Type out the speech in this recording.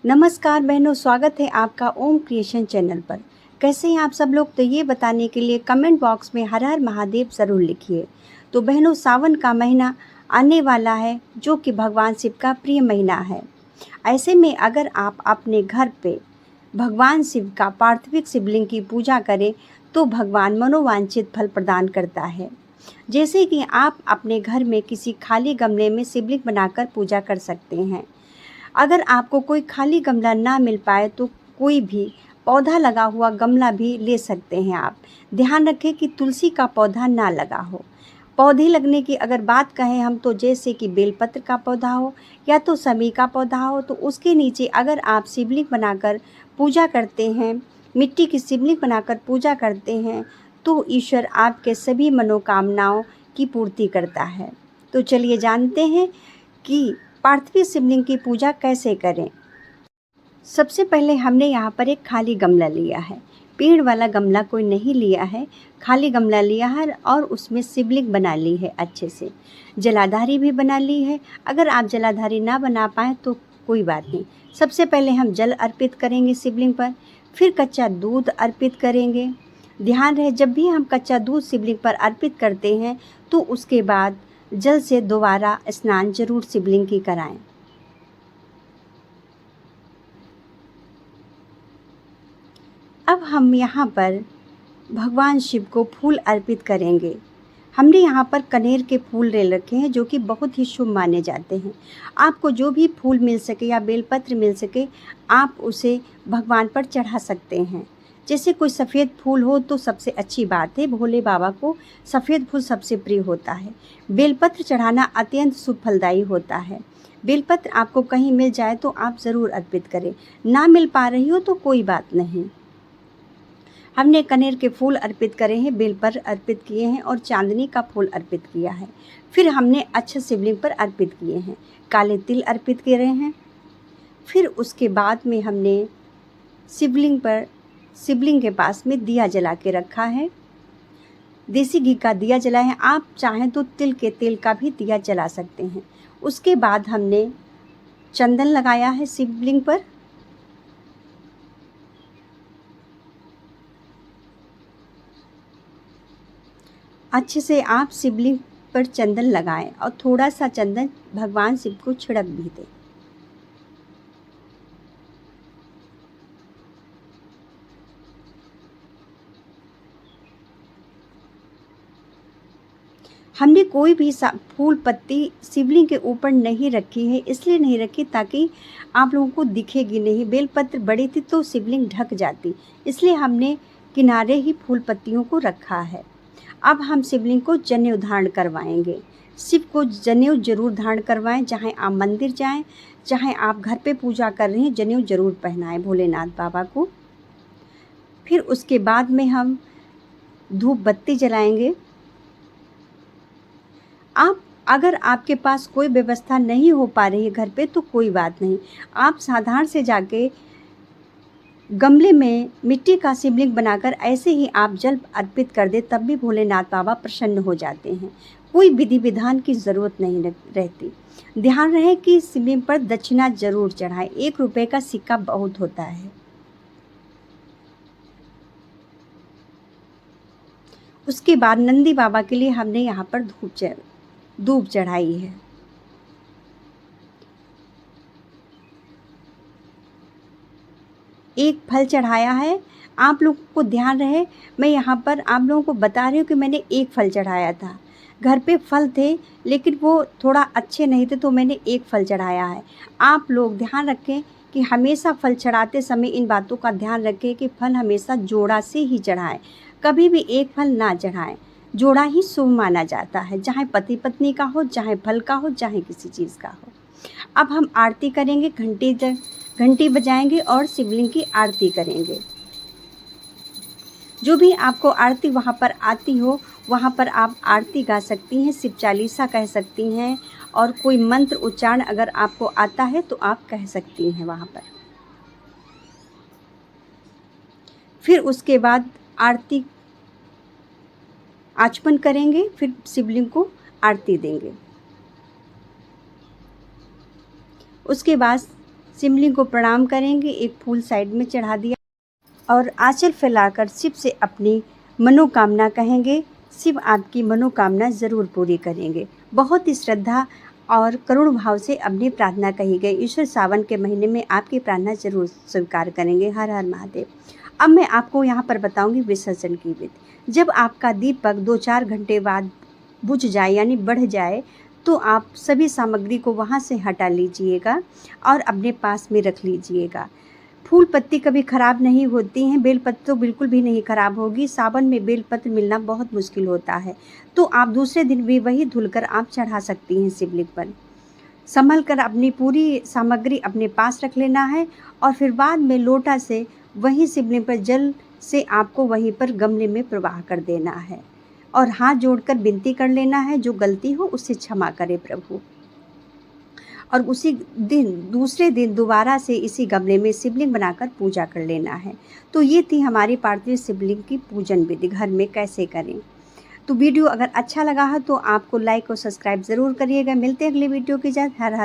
नमस्कार बहनों, स्वागत है आपका ओम क्रिएशन चैनल पर। कैसे हैं आप सब लोग? तो ये बताने के लिए कमेंट बॉक्स में हर हर महादेव ज़रूर लिखिए। तो बहनों, सावन का महीना आने वाला है जो कि भगवान शिव का प्रिय महीना है। ऐसे में अगर आप अपने घर पे भगवान शिव का पार्थिव शिवलिंग की पूजा करें तो भगवान मनोवांछित फल प्रदान करता है। जैसे कि आप अपने घर में किसी खाली गमले में शिवलिंग बनाकर पूजा कर सकते हैं। अगर आपको कोई खाली गमला ना मिल पाए तो कोई भी पौधा लगा हुआ गमला भी ले सकते हैं आप। ध्यान रखें कि तुलसी का पौधा ना लगा हो। पौधे लगने की अगर बात कहें हम तो जैसे कि बेलपत्र का पौधा हो या तो समी का पौधा हो, तो उसके नीचे अगर आप शिवलिंग बनाकर पूजा करते हैं, मिट्टी की शिवलिंग बनाकर पूजा करते हैं तो ईश्वर आपके सभी मनोकामनाओं की पूर्ति करता है। तो चलिए जानते हैं कि पार्थिव शिवलिंग की पूजा कैसे करें। सबसे पहले हमने यहाँ पर एक खाली गमला लिया है। पेड़ वाला गमला कोई नहीं लिया है, खाली गमला लिया है और उसमें शिवलिंग बना ली है। अच्छे से जलाधारी भी बना ली है। अगर आप जलाधारी ना बना पाएँ तो कोई बात नहीं। सबसे पहले हम जल अर्पित करेंगे शिवलिंग पर, फिर कच्चा दूध अर्पित करेंगे। ध्यान रहे, जब भी हम कच्चा दूध शिवलिंग पर अर्पित करते हैं तो उसके बाद जल से दोबारा स्नान जरूर शिवलिंग की कराएं। अब हम यहाँ पर भगवान शिव को फूल अर्पित करेंगे। हमने यहाँ पर कनेर के फूल ले रखे हैं जो कि बहुत ही शुभ माने जाते हैं। आपको जो भी फूल मिल सके या बेलपत्र मिल सके आप उसे भगवान पर चढ़ा सकते हैं। जैसे कोई सफ़ेद फूल हो तो सबसे अच्छी बात है, भोले बाबा को सफ़ेद फूल सबसे प्रिय होता है। बेलपत्र चढ़ाना अत्यंत शुभ फलदायी होता है। बेलपत्र आपको कहीं मिल जाए तो आप ज़रूर अर्पित करें। ना मिल पा रही हो तो कोई बात नहीं। हमने कनेर के फूल अर्पित करे हैं, बेलपत्र अर्पित किए हैं और चांदनी का फूल अर्पित किया है। फिर हमने अच्छे शिवलिंग पर अर्पित किए हैं, काले तिल अर्पित किए रहे हैं। फिर उसके बाद में हमने शिवलिंग के पास में दिया जला के रखा है। देसी घी का दिया जलाए हैं, आप चाहें तो तिल के तेल का भी दिया जला सकते हैं। उसके बाद हमने चंदन लगाया है शिवलिंग पर। अच्छे से आप शिवलिंग पर चंदन लगाएं और थोड़ा सा चंदन भगवान शिव को छिड़क भी दें। हमने कोई भी फूल पत्ती शिवलिंग के ऊपर नहीं रखी है, इसलिए नहीं रखी ताकि आप लोगों को दिखेगी नहीं। बेलपत्र बड़ी थी तो शिवलिंग ढक जाती, इसलिए हमने किनारे ही फूल पत्तियों को रखा है। अब हम शिवलिंग को जनेऊ धारण करवाएंगे। शिव को जनेऊ जरूर धारण करवाएं। चाहे आप मंदिर जाएं, चाहे आप घर पे पूजा कर रहे हैं, जनेऊ जरूर पहनाएं भोलेनाथ बाबा को। फिर उसके बाद में हम धूप बत्ती जलाएंगे। अगर आपके पास कोई व्यवस्था नहीं हो पा रही है घर पे तो कोई बात नहीं, आप साधारण से जाके गमले में मिट्टी का शिवलिंग बनाकर ऐसे ही आप जल अर्पित कर दे, तब भी भोलेनाथ बाबा प्रसन्न हो जाते हैं। कोई विधि विधान की ज़रूरत नहीं रहती। ध्यान रहे कि शिवलिंग पर दक्षिणा जरूर चढ़ाएं। 1 रुपये का सिक्का बहुत होता है। उसके बाद नंदी बाबा के लिए हमने यहाँ पर धूप चढ़ाई है। एक फल चढ़ाया है। आप लोगों को ध्यान रहे, मैं यहाँ पर आप लोगों को बता रही हूँ कि मैंने एक फल चढ़ाया था। घर पे फल थे लेकिन वो थोड़ा अच्छे नहीं थे तो मैंने एक फल चढ़ाया है। आप लोग ध्यान रखें कि हमेशा फल चढ़ाते समय इन बातों का ध्यान रखें कि फल हमेशा जोड़ा से ही चढ़ाएं। कभी भी एक फल ना चढ़ाएं। जोड़ा ही शुभ माना जाता है, चाहे पति पत्नी का हो, चाहे फल का हो, चाहे किसी चीज़ का हो। अब हम आरती करेंगे, घंटी बजाएंगे और शिवलिंग की आरती करेंगे। जो भी आपको आरती वहाँ पर आती हो वहाँ पर आप आरती गा सकती हैं, शिव चालीसा कह सकती हैं और कोई मंत्र उच्चारण अगर आपको आता है तो आप कह सकती हैं वहाँ पर। फिर उसके बाद आरती आचमन करेंगे, फिर शिवलिंग को आरती देंगे। उसके बाद शिवलिंग को प्रणाम करेंगे, एक फूल साइड में चढ़ा दिया और आंचल फैलाकर शिव से अपनी मनोकामना कहेंगे। शिव आपकी मनोकामना ज़रूर पूरी करेंगे। बहुत ही श्रद्धा और करुण भाव से अपनी प्रार्थना कही गई। ईश्वर सावन के महीने में आपकी प्रार्थना जरूर स्वीकार करेंगे। हर हर महादेव। अब मैं आपको यहाँ पर बताऊंगी विसर्जन की विधि। जब आपका दीपक 2-4 घंटे बाद बुझ जाए यानी बढ़ जाए तो आप सभी सामग्री को वहाँ से हटा लीजिएगा और अपने पास में रख लीजिएगा। फूल पत्ती कभी ख़राब नहीं होती हैं, बेलपत्र तो बिल्कुल भी नहीं ख़राब होगी। सावन में बेलपत्र मिलना बहुत मुश्किल होता है, तो आप दूसरे दिन भी वही धुलकर आप चढ़ा सकती हैं शिवलिंग पर। संभल कर अपनी पूरी सामग्री अपने पास रख लेना है और फिर बाद में लोटा से वही शिवलिंग पर जल से आपको वहीं पर गमले में प्रवाह कर देना है और हाथ जोड़कर विनती कर लेना है, जो गलती हो उससे क्षमा करे प्रभु। और उसी दिन दूसरे दिन दोबारा से इसी गमले में शिवलिंग बनाकर पूजा कर लेना है। तो ये थी हमारी पार्थिव शिवलिंग की पूजन विधि घर में कैसे करें। तो वीडियो अगर अच्छा लगा हो तो आपको लाइक और सब्सक्राइब ज़रूर करिएगा। मिलते हैं अगले वीडियो के साथ। हर हर